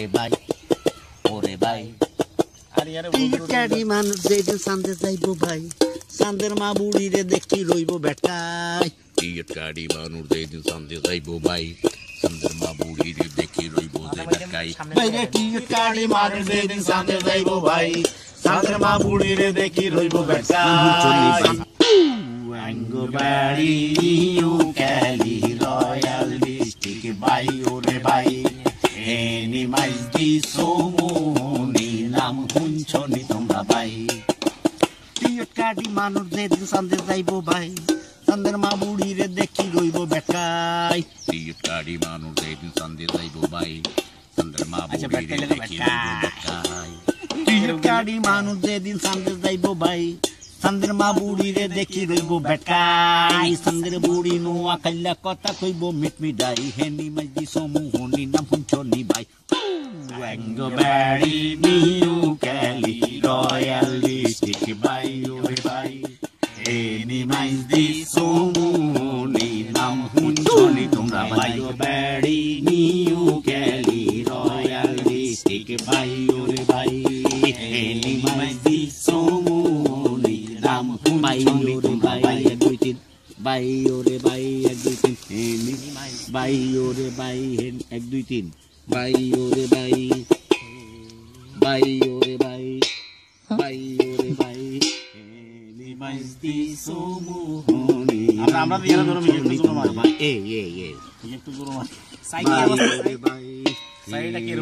ওরে ভাই ওরে ভাই টিকিটকারী মানুষ যেদিন চাঁদে যাইব ভাই চাঁদের মা বুড়িরে দেখি রইব বেটাই টিকিটকারী মানুষ যেদিন চাঁদে যাইব ভাই চাঁদের মা বুড়িরে দেখি রইব যে বেটাই বাইরে টিকিটকারী মানুষ যেদিন চাঁদে যাইব ভাই চাঁদের মা বুড়িরে দেখি রইব বেটাই আঙ্গো বাড়ি নিউ ক্যালি রয়্যাল ডিস্ট্রিক্ট ভাই ওরে ভাই এনি মাইতি সোমনি নাম শুনছনি তোমরা ভাই টিকিটকারী মানুষ যেদিন চাঁদে যাইব ভাই চাঁদের মা বুড়িরে দেখি রইব বেটাই টিকিটকারী মানুষ যেদিন চাঁদে যাইব ভাই চাঁদের মা বুড়িরে দেখি রইব বেটাই টিকিটকারী মানুষ যেদিন চাঁদে যাইব ভাই চাঁদের মা বুড়িরে দেখি রইব বেটাই চাঁদের বুড়ি নোয়া খাইলা কথা কইব মিটমিটাই হেনি মাইতি সমুহনি নাম শুনছনি ভাই আঙ্গো বাড়ি নিউ ক্যালি রয়্যাল ডিস্ট্রিক্ট ভাই ওরে ভাই হেনি মাইতি সমুহনি নাম শুনছনি তোমরা ভাই বাড়ি নিউ ক্যালি রয়্যাল ডিস্ট্রিক্ট ভাই ওরে ভাই হেনি মাইতি সমুহনি নাম ভাই ওরে ভাই এক দুই তিন ভাই ওরে ভাই এক দুই তিন হেনি ভাই ওরে ভাই এক দুই তিন ভাই ওরে ভাই ভাই ওরে ভাই ভাই ওরে ভাই হেনি মাইতি সমুহনি আমরা দিয়ালা ধরো একটু জোরে মারবা একটু জোরে মার সাইকেল ভাই সাইডটা কি